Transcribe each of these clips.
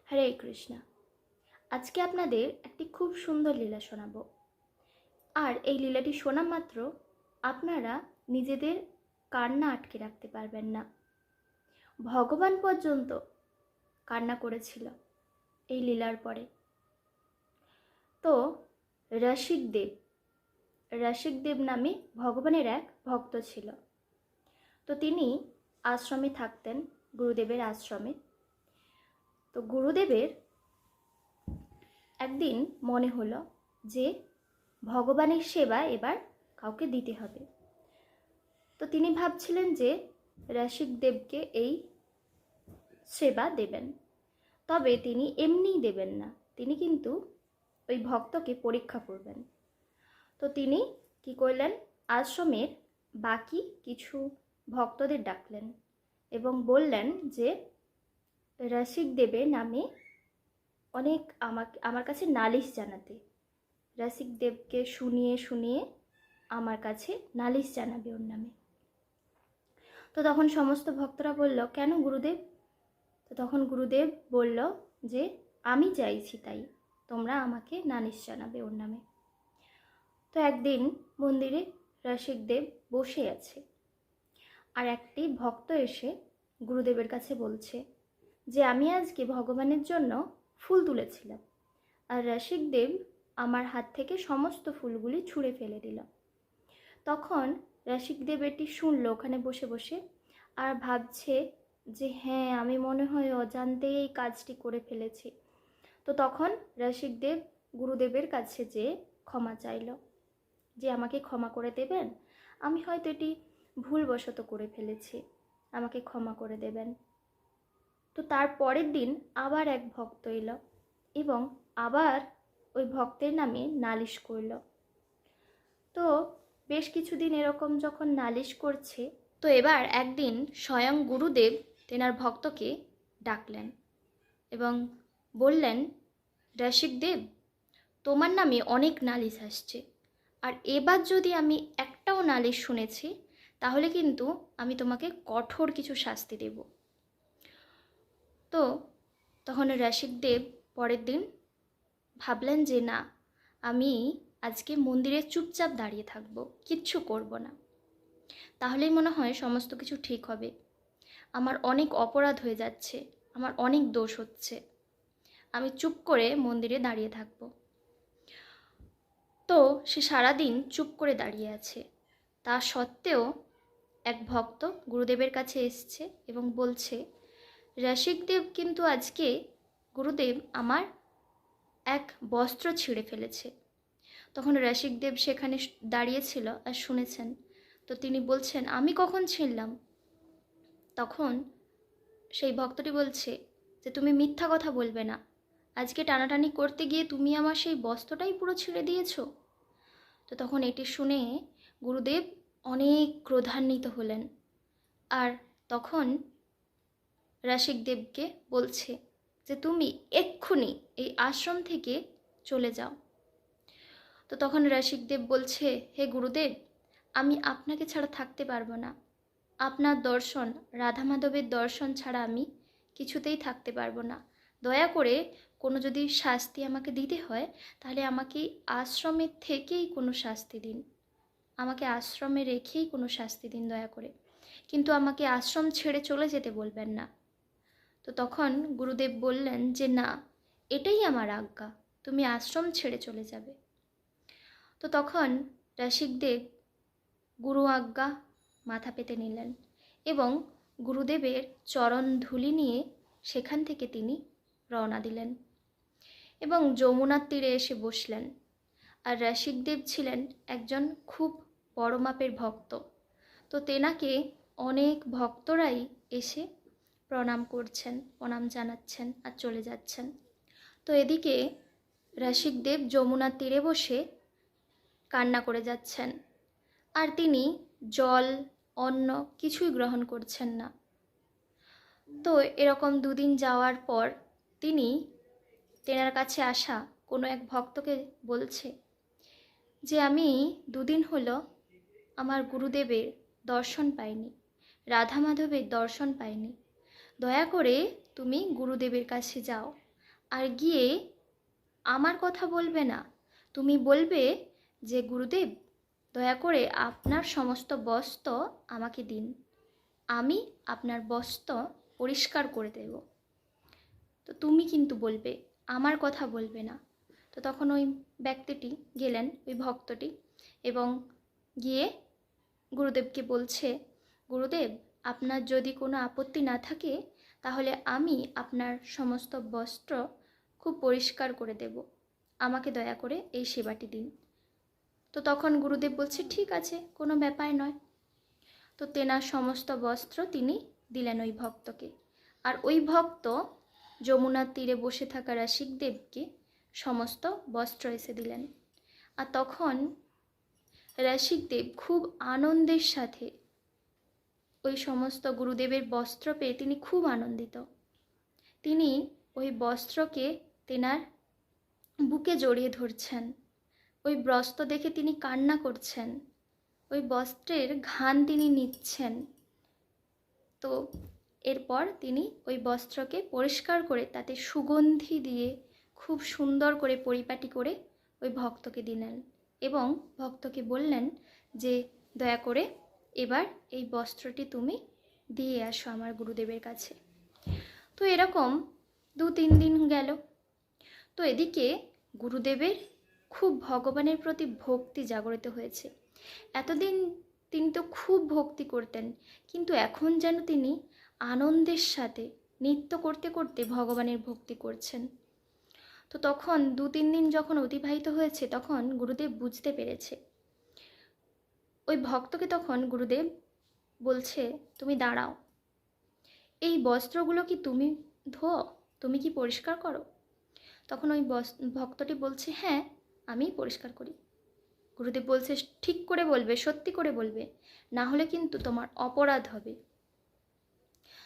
হরে কৃষ্ণ। আজকে আপনাদের একটি খুব সুন্দর লীলা শোনাবো। আর এই লীলাটি শোনা মাত্র আপনারা নিজেদের কান্না আটকে রাখতে পারবেন না। ভগবান পর্যন্ত কান্না করেছিল এই লীলার পরে। তো রসিকদেব নামে ভগবানের এক ভক্ত ছিল। তো তিনি আশ্রমে থাকতেন, গুরুদেবের আশ্রমে। তো গুরুদেবের একদিন মনে হলো যে ভগবানের সেবা এবার কাউকে দিতে হবে। তো তিনি ভাবছিলেন যে রসিকদেবকে এই সেবা দেবেন, তবে তিনি এমনিই দেবেন না, তিনি কিন্তু ওই ভক্তকে পরীক্ষা করবেন। তো তিনি কি করলেন, আশ্রমের বাকি কিছু ভক্তদের ডাকলেন এবং বললেন যে রসিকদেবের নামে অনেক আমার কাছে নালিশ জানাতে, রসিকদেবকে শুনিয়ে আমার কাছে নালিশ জানাবে ওর নামে। তো তখন সমস্ত ভক্তরা বলল, কেন গুরুদেব? তো তখন গুরুদেব বলল যে আমি চাইছি তাই তোমরা আমাকে নালিশ জানাবে ওর নামে। তো একদিন মন্দিরে রসিকদেব বসে আছে, আর একটি ভক্ত এসে গুরুদেবের কাছে বলছে যে আমি আজকে ভগবানের জন্য ফুল তুলেছিলাম, আর রসিকদেব আমার হাত থেকে সমস্ত ফুলগুলি ছুঁড়ে ফেলে দিল। তখন রসিকদেব এটি শুনলো ওখানে বসে বসে, আর ভাবছে যে হ্যাঁ, আমি মনে হয় অজান্তেই এই কাজটি করে ফেলেছি। তো তখন রসিকদেব গুরুদেবের কাছে যে ক্ষমা চাইল, যে আমাকে ক্ষমা করে দেবেন, আমি হয়তো এটি ভুলবশত করে ফেলেছি, আমাকে ক্ষমা করে দেবেন। তো তার পরের দিন আবার এক ভক্ত এলো এবং আবার ওই ভক্তের নামে নালিশ করল। তো বেশ কিছুদিন এরকম যখন নালিশ করছে, তো এবার একদিন স্বয়ং গুরুদেব তেনার ভক্তকে ডাকলেন এবং বললেন, রসিকদেব, তোমার নামে অনেক নালিশ আসছে, আর এবার যদি আমি একটাও নালিশ শুনেছি তাহলে কিন্তু আমি তোমাকে কঠোর কিছু শাস্তি দেব। তো তখন রসিকদেব পরের দিন ভাবলেন যে না, আমি আজকে মন্দিরে চুপচাপ দাঁড়িয়ে থাকবো, কিচ্ছু করব না, তাহলেই মনে হয় সমস্ত কিছু ঠিক হবে। আমার অনেক অপরাধ হয়ে যাচ্ছে, আমার অনেক দোষ হচ্ছে, আমি চুপ করে মন্দিরে দাঁড়িয়ে থাকব। তো সে সারাদিন চুপ করে দাঁড়িয়ে আছে। তা সত্ত্বেও এক ভক্ত গুরুদেবের কাছে এসছে এবং বলছে, রসিকদেব কিন্তু আজকে গুরুদেব আমার এক বস্ত্র ছিঁড়ে ফেলেছে। তখন রসিকদেব সেখানে দাঁড়িয়েছিল আর শুনেছেন। তো তিনি বলছেন, আমি কখন ছিঁড়লাম? তখন সেই ভক্তটি বলছে যে তুমি মিথ্যা কথা বলবে না, আজকে টানাটানি করতে গিয়ে তুমি আমার সেই বস্ত্রটাই পুরো ছিঁড়ে দিয়েছো। তো তখন এটি শুনে গুরুদেব অনেক ক্রোধান্বিত হলেন, আর তখন রসিকদেবকে বলছে যে তুমি এক্ষুনি এই আশ্রম থেকে চলে যাও। তো তখন রসিকদেব বলছে, হে গুরুদেব, আমি আপনাকে ছাড়া থাকতে পারবো না, আপনার দর্শন, রাধা মাধবের দর্শন ছাড়া আমি কিছুতেই থাকতে পারবো না। দয়া করে কোনো যদি শাস্তি আমাকে দিতে হয় তাহলে আমাকে আশ্রমের থেকেই কোনো শাস্তি দিন, আমাকে আশ্রমে রেখেই কোনো শাস্তি দিন দয়া করে, কিন্তু আমাকে আশ্রম ছেড়ে চলে যেতে বলবেন না। তো তখন গুরুদেব বললেন যে না, এটাই আমার আজ্ঞা, তুমি আশ্রম ছেড়ে চলে যাবে। তো তখন রসিকদেব গুরু আজ্ঞা মাথা পেতে নিলেন এবং গুরুদেবের চরণ ধুলি নিয়ে সেখান থেকে তিনি রওনা দিলেন এবং যমুনার তীরে এসে বসলেন। আর রসিকদেব ছিলেন একজন খুব বড় মাপের ভক্ত। তো তেনাকে অনেক ভক্তরাই এসে প্রণাম করছেন, প্রণাম জানাচ্ছেন আর চলে যাচ্ছেন। তো এদিকে রসিকদেব যমুনার তীরে বসে কান্না করে যাচ্ছেন, আর তিনি জল, অন্ন কিছুই গ্রহণ করছেন না। তো এরকম দুদিন যাওয়ার পর তিনি তেনার কাছে আসা কোনো এক ভক্তকে বলছে যে আমি দুদিন হলো আমার গুরুদেবের দর্শন পাইনি, রাধা মাধবের দর্শন পাইনি, দয়া করে তুমি গুরুদেবের কাছে যাও আর গিয়ে আমার কথা বলবে না, তুমি বলবে যে গুরুদেব দয়া করে আপনার সমস্ত বস্ত্র আমাকে দিন, আমি আপনার বস্ত্র পরিষ্কার করে দেব। তো তুমি কিন্তু বলবে, আমার কথা বলবে না। তো তখন ওই ব্যক্তিটি গেলেন, ওই ভক্তটি, এবং গিয়ে গুরুদেবকে বলছে, গুরুদেব আপনার যদি কোনো আপত্তি না থাকে তাহলে আমি আপনার সমস্ত বস্ত্র খুব পরিষ্কার করে দেব, আমাকে দয়া করে এই সেবাটি দিন। তো তখন গুরুদেব বলছে ঠিক আছে, কোনো ব্যাপার নয়। তো তেনার সমস্ত বস্ত্র তিনি দিলেন ওই ভক্তকে। আর ওই ভক্ত যমুনার তীরে বসে থাকা রসিকদেবকে সমস্ত বস্ত্র এসে দিলেন। আর তখন রসিকদেব খুব আনন্দের সাথে ওই সমস্ত গুরুদেবের বস্ত্র পেয়ে তিনি খুব আনন্দিত। তিনি ওই বস্ত্রকে তেনার বুকে জড়িয়ে ধরছেন, ওই বস্ত্র দেখে তিনি কান্না করছেন, ওই বস্ত্রের ঘ্রাণ তিনি নিচ্ছেন। তো এরপর তিনি ওই বস্ত্রকে পরিষ্কার করে তাতে সুগন্ধি দিয়ে খুব সুন্দর করে পরিপাটি করে ওই ভক্তকে দিলেন এবং ভক্তকে বললেন যে দয়া করে এবার এই বস্ত্রটি তুমি দিয়ে আসো আমার গুরুদেবের কাছে। তো এরকম 2-3 দিন গেল। তো এদিকে গুরুদেবের খুব ভগবানের প্রতি ভক্তি জাগরিত হয়েছে। এতদিন তিনি তো খুব ভক্তি করতেন, কিন্তু এখন যেন তিনি আনন্দের সাথে নৃত্য করতে করতে ভগবানের ভক্তি করছেন। তো তখন 2-3 দিন যখন অতিবাহিত হয়েছে তখন গুরুদেব বুঝতে পেরেছে। ওই ভক্তকে তখন গুরুদেব বলছে, তুমি দাঁড়াও, এই বস্ত্রগুলো কি তুমি ধোও, তুমি কি পরিষ্কার করো? তখন ওই ভক্তটি বলছে, হ্যাঁ আমি পরিষ্কার করি। গুরুদেব বলছে, ঠিক করে বলবে, সত্যি করে বলবে, না হলে কিন্তু তোমার অপরাধ হবে।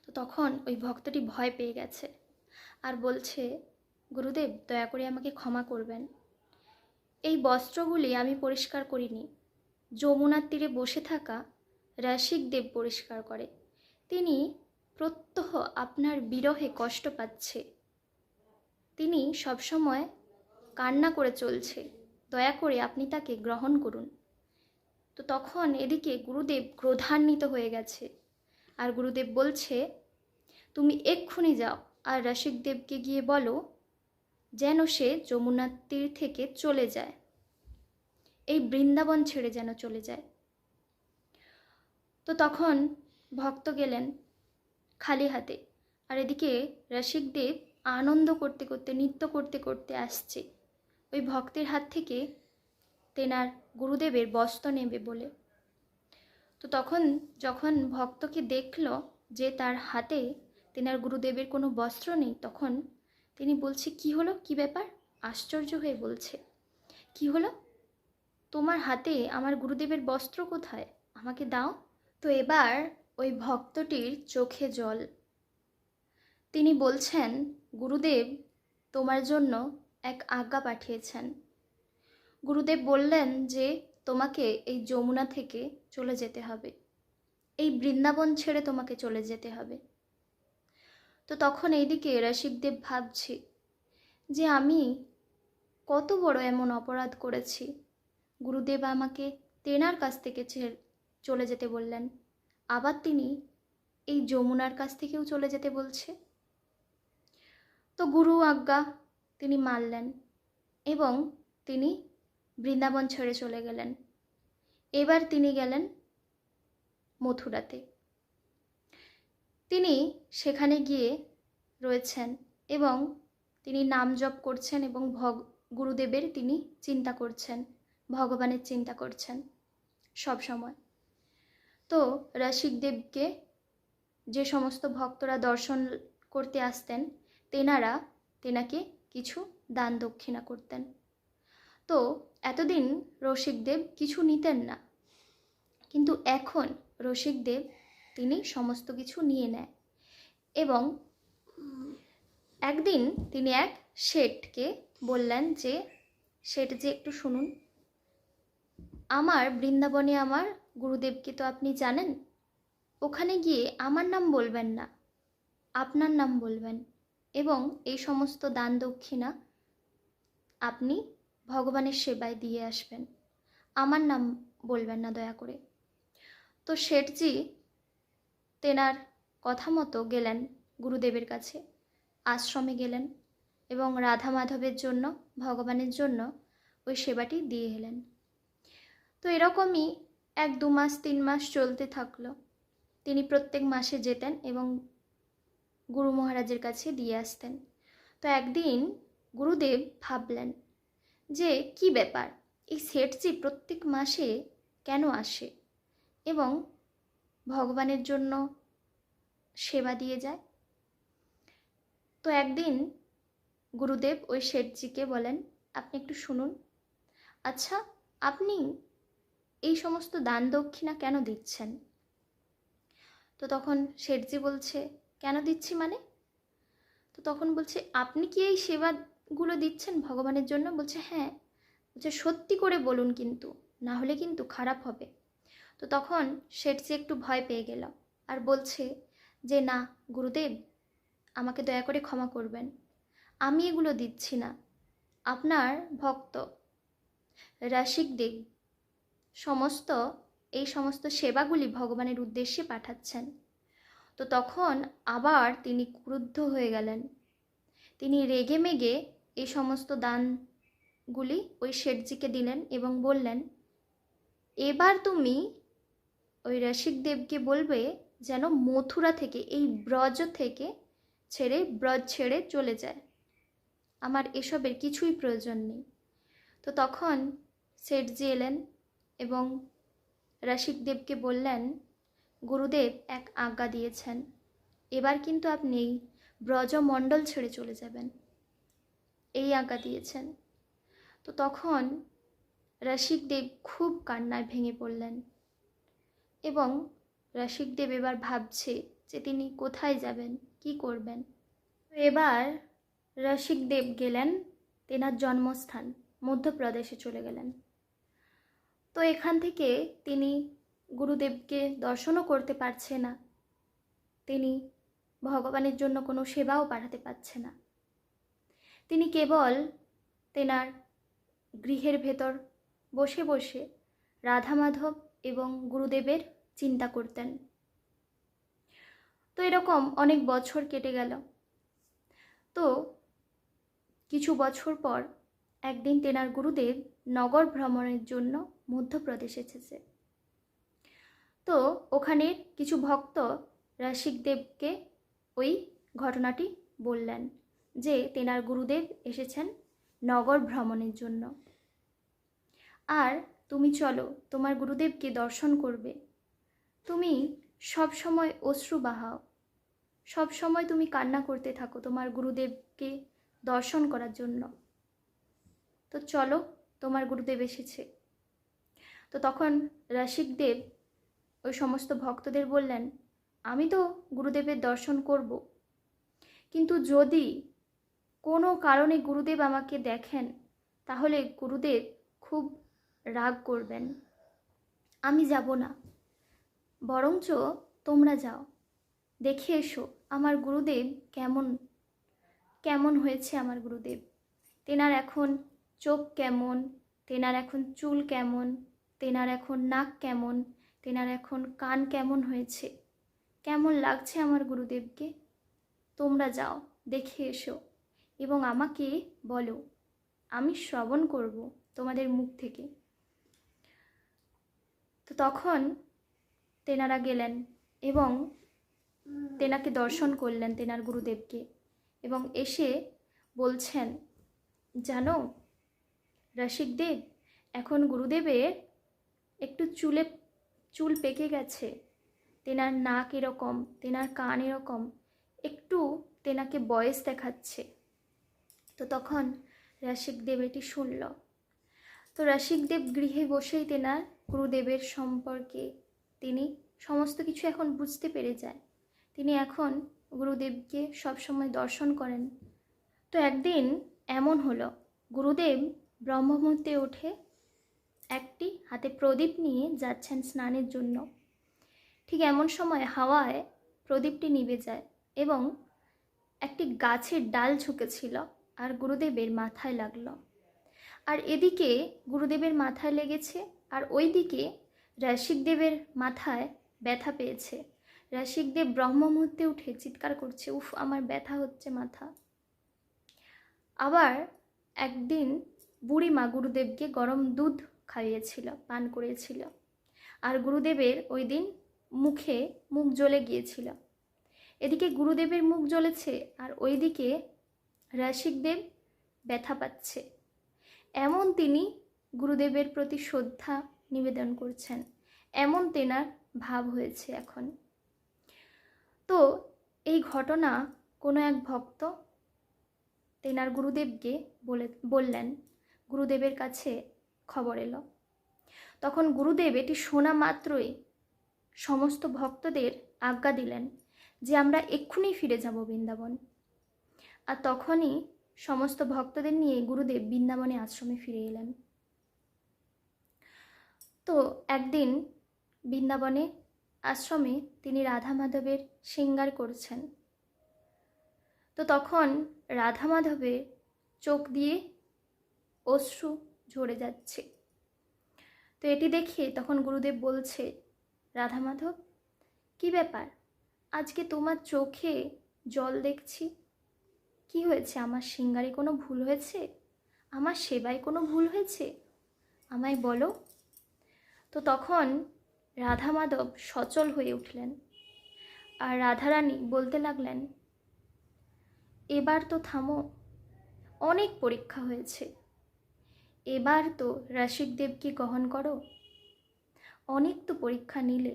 তো তখন ওই ভক্তটি ভয় পেয়ে গেছে আর বলছে, গুরুদেব দয়া করে আমাকে ক্ষমা করবেন, এই বস্ত্রগুলি আমি পরিষ্কার করিনি, যমুনার তীরে বসে থাকা রসিকদেব পরিষ্কার করে, তিনি প্রত্যহ আপনার বিরহে কষ্ট পাচ্ছে, তিনি সবসময় কান্না করে চলছে, দয়া করে আপনি তাকে গ্রহণ করুন। তো তখন এদিকে গুরুদেব ক্রোধান্বিত হয়ে গেছে আর গুরুদেব বলছে, তুমি এক্ষুনি যাও আর রসিকদেবকে গিয়ে বলো যেন সে যমুনার তীর থেকে চলে যায়, এই বৃন্দাবন ছেড়ে যেন চলে যায়। তো তখন ভক্ত গেলেন খালি হাতে, আর এদিকে রসিকদেব আনন্দ করতে করতে নৃত্য করতে করতে আসছে ওই ভক্তের হাত থেকে তেনার গুরুদেবের বস্ত্র নেবে বলে। তো তখন যখন ভক্তকে দেখল যে তার হাতে তেনার গুরুদেবের কোনো বস্ত্র নেই, তখন তিনি বলছে, কি হলো, কি ব্যাপার? আশ্চর্য হয়ে বলছে, কি হলো, তোমার হাতে আমার গুরুদেবের বস্ত্র কোথায়, আমাকে দাও। তো এবার ওই ভক্তটির চোখে জল। তিনি বলছেন, গুরুদেব তোমার জন্য এক আজ্ঞা পাঠিয়েছেন। গুরুদেব বললেন যে তোমাকে এই যমুনা থেকে চলে যেতে হবে, এই বৃন্দাবন ছেড়ে তোমাকে চলে যেতে হবে। তো তখন এইদিকে রসিকদেব ভাবছে যে আমি কত বড় এমন অপরাধ করেছি, গুরুদেব আমাকে তেনার কাছ থেকে চলে যেতে বললেন, আবার তিনি এই যমুনার কাছ থেকেও চলে যেতে বলছে। তো গুরু আজ্ঞা তিনি মানলেন এবং তিনি বৃন্দাবন ছেড়ে চলে গেলেন। এবার তিনি গেলেন মথুরাতে। তিনি সেখানে গিয়ে রয়েছেন এবং তিনি নাম জপ করছেন এবং গুরুদেবের তিনি চিন্তা করছেন, ভগবানের চিন্তা করছেন সব সময়। তো রসিকদেবকে যে সমস্ত ভক্তরা দর্শন করতে আসতেন তেনাকে কিছু দান দক্ষিণা করতেন। তো এতদিন রসিকদেব কিছু নিতেন না, কিন্তু এখন রসিকদেব তিনি সমস্ত কিছু নিয়ে নেয় এবং একদিন তিনি এক শেঠকে বললেন যে, শেঠ যে একটু শুনুন, আমার বৃন্দাবনে আমার গুরুদেবকে তো আপনি জানেন, ওখানে গিয়ে আমার নাম বলবেন না, আপনার নাম বলবেন, এবং এই সমস্ত দান দক্ষিণা আপনি ভগবানের সেবায় দিয়ে আসবেন, আমার নাম বলবেন না দয়া করে। তো শেঠজি তেনার কথা মতো গেলেন গুরুদেবের কাছে, আশ্রমে গেলেন এবং রাধা মাধবের জন্য, ভগবানের জন্য ওই সেবাটি দিয়ে এলেন। তো এরকমই 1-2 মাস 3 মাস চলতে থাকলো। তিনি প্রত্যেক মাসে যেতেন এবং গুরু মহারাজের কাছে দিয়ে আসতেন। তো একদিন গুরুদেব ভাবলেন যে কি ব্যাপার, এই শেঠজি প্রত্যেক মাসে কেন আসে এবং ভগবানের জন্য সেবা দিয়ে যায়। তো একদিন গুরুদেব ওই শেঠজিকে বলেন, আপনি একটু শুনুন, আচ্ছা আপনি এই সমস্ত দান দক্ষিণা কেন দিচ্ছেন? তো তখন শেঠজি বলছে, কেন দিচ্ছি মানে? তো তখন বলছে, আপনি কি এই সেবাগুলো দিচ্ছেন ভগবানের জন্য? বলছে হ্যাঁ। বলছে সত্যি করে বলুন কিন্তু, না হলে কিন্তু খারাপ হবে। তো তখন শেঠজি একটু ভয় পেয়ে গেল আর বলছে যে না গুরুদেব, আমাকে দয়া করে ক্ষমা করবেন, আমি এগুলো দিচ্ছি না, আপনার ভক্ত রসিকদেব এই সমস্ত সেবাগুলি ভগবানের উদ্দেশ্যে পাঠাচ্ছেন। তো তখন আবার তিনি ক্রুদ্ধ হয়ে গেলেন। তিনি রেগে মেগে এই সমস্ত দানগুলি ওই শেঠজিকে দিলেন এবং বললেন, এবার তুমি ওই রসিকদেবকে বলবে যেন মথুরা থেকে, এই ব্রজ থেকে ব্রজ ছেড়ে চলে যায়, আমার এসবের কিছুই প্রয়োজন নেই। তো তখন শেঠজি এলেন এবং রসিকদেবকে বললেন, গুরুদেব এক আজ্ঞা দিয়েছেন, এবার কিন্তু আপনি ব্রজমণ্ডল ছেড়ে চলে যাবেন, এই আজ্ঞা দিয়েছেন। তো তখন রসিকদেব খুব কান্নায় ভেঙে পড়লেন এবং রসিকদেব এবার ভাবছে যে তিনি কোথায় যাবেন, কি করবেন। এবার রসিকদেব গেলেন তেনার জন্মস্থান মধ্যপ্রদেশে চলে গেলেন। তো এখান থেকে তিনি গুরুদেবকে দর্শনও করতে পারছে না, তিনি ভগবানের জন্য কোনো সেবাও পাঠাতে পারছে না। তিনি কেবল তেনার গৃহের ভেতর বসে বসে রাধা মাধব এবং গুরুদেবের চিন্তা করতেন। তো এরকম অনেক বছর কেটে গেল। তো কিছু বছর পর একদিন তেনার গুরুদেব নগর ভ্রমণের জন্য মধ্যপ্রদেশ এসেছে। তো ওখানের কিছু ভক্ত রসিকদেবকে ওই ঘটনাটি বললেন যে তেনার গুরুদেব এসেছেন নগর ভ্রমণের জন্য, আর তুমি চলো তোমার গুরুদেবকে দর্শন করবে। তুমি সব সময় অশ্রু বাহাও, সব সময় তুমি কান্না করতে থাকো তোমার গুরুদেবকে দর্শন করার জন্য। তো চলো, তোমার গুরুদেব এসেছে। তো তখন রসিকদেব ওই সমস্ত ভক্তদের বললেন, আমি তো গুরুদেবের দর্শন করব, কিন্তু যদি কোনো কারণে গুরুদেব আমাকে দেখেন তাহলে গুরুদেব খুব রাগ করবেন, আমি যাব না, বরঞ্চ তোমরা যাও, দেখে এসো আমার গুরুদেব কেমন হয়েছে। আমার গুরুদেব, তেনার এখন চোখ কেমন, তেনার এখন চুল কেমন, তেনার এখন নাক কেমন, তেনার এখন কান কেমন হয়েছে, কেমন লাগছে আমার গুরুদেবকে। তোমরা যাও, দেখে এসো এবং আমাকে বলো, আমি শ্রবণ করব তোমাদের মুখ থেকে। তো তখন তেনারা গেলেন এবং তেনাকে দর্শন করলেন, তেনার গুরুদেবকে, এবং এসে বলছেন, জানো রসিকদেব, এখন গুরুদেবের একটু চুল পেকে গেছে, তেনার নাক এরকম, তেনার কান এরকম, একটু তেনাকে বয়স দেখাচ্ছে। তো তখন রসিকদেব এটি শুনল। তো রসিকদেব গৃহে বসেই তেনার গুরুদেবের সম্পর্কে তিনি সমস্ত কিছু এখন বুঝতে পেরে যায়। তিনি এখন গুরুদেবকে সবসময় দর্শন করেন। তো একদিন এমন হলো, গুরুদেব ব্রহ্মমুহূর্তে উঠে একটি হাতে প্রদীপ নিয়ে যাচ্ছেন স্নানের জন্য। ঠিক এমন সময় হাওয়ায় প্রদীপটি নিভে যায় এবং একটি গাছের ডাল ঝুঁকেছিল আর গুরুদেবের মাথায় লাগলো। আর এদিকে গুরুদেবের মাথায় লেগেছে, আর ওইদিকে রসিকদেবের মাথায় ব্যথা পেয়েছে। রসিকদেব ব্রহ্ম মুহূর্তে উঠে চিৎকার করছে, উফ আমার ব্যথা হচ্ছে মাথা। আবার একদিন বুড়িমা গুরুদেবকে গরম দুধ খাইয়েছিল, পান করিয়েছিল, আর গুরুদেবের ওই দিন মুখ জ্বলে গিয়েছিল। এদিকে গুরুদেবের মুখ জ্বলেছে আর ওইদিকে রসিকদেব ব্যথা পাচ্ছে। এমন তিনি গুরুদেবের প্রতি শ্রদ্ধা নিবেদন করছেন, এমন তেনার ভাব হয়েছে এখন। তো এই ঘটনা কোনো এক ভক্ত তেনার গুরুদেবকে বললেন, গুরুদেবের কাছে খবর এলো। তখন গুরুদেব এটি শোনা মাত্রই সমস্ত ভক্তদের আজ্ঞা দিলেন যে আমরা এক্ষুনি ফিরে যাব বৃন্দাবন। আর তখনই সমস্ত ভক্তদের নিয়ে গুরুদেব বৃন্দাবনে আশ্রমে ফিরে এলেন। তো একদিন বৃন্দাবনে আশ্রমে তিনি রাধা মাধবের শৃঙ্গার করছেন। তো তখন রাধা মাধবের চোখ দিয়ে অশ্রু ঝরে যাচ্ছে। তো এটি দেখে তখন গুরুদেব বলছে, রাধা মাধব কি ব্যাপার, আজকে তোমার চোখে জল দেখছি, কি হয়েছে? আমার শৃঙ্গারে কোনো ভুল হয়েছে? আমার সেবায় কোনো ভুল হয়েছে? আমায় বলো। তো তখন রাধা মাধব সচল হয়ে উঠলেন আর রাধারানী বলতে লাগলেন, এবার তো থামো, অনেক পরীক্ষা হয়েছে, এবার তো রসিকদেবকে গ্রহণ করো, অনেক তো পরীক্ষা নিলে।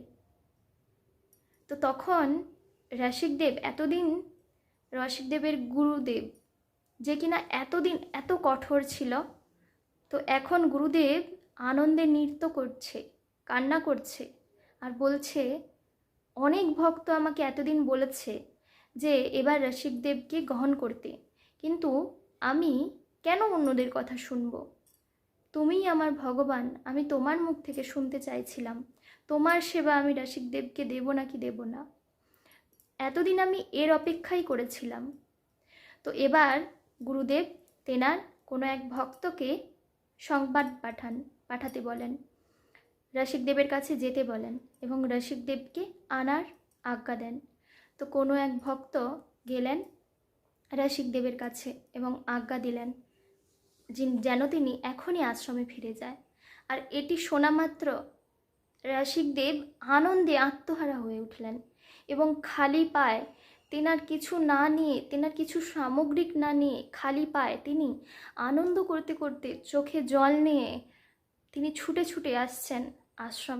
তো তখন রসিকদেব রসিকদেবের গুরুদেব যে কিনা এতদিন এত কঠোর ছিল, তো এখন গুরুদেব আনন্দে নৃত্য করছে, কান্না করছে আর বলছে, অনেক ভক্ত আমাকে এতদিন বলেছে যে এবার রসিকদেবকে গ্রহণ করতে, কিন্তু আমি কেন অন্যদের কথা শুনব? তুমিই আমার ভগবান, আমি তোমার মুখ থেকে শুনতে চাইছিলাম তোমার সেবা আমি রসিকদেবকে দেব নাকি দেব না। এতদিন আমি এর অপেক্ষাই করেছিলাম। তো এবার গুরুদেব তেনার কোনো এক ভক্তকে সংবাদ পাঠাতে বলেন, রসিকদেবের কাছে যেতে বলেন এবং রসিকদেবকে আনার আজ্ঞা দেন। তো কোনো এক ভক্ত গেলেন রসিকদেবের কাছে এবং আজ্ঞা দিলেন যেন তিনি এখনই আশ্রমে ফিরে যায়। আর এটি শোনা মাত্র রসিকদেব আনন্দে আত্মহারা হয়ে উঠলেন এবং খালি পায়ে, তেনার কিছু না নিয়ে, তেনার কিছু সামগ্রিক না নিয়ে খালি পায়ে তিনি আনন্দ করতে করতে চোখে জল নিয়ে তিনি ছুটে ছুটে আসছেন আশ্রম।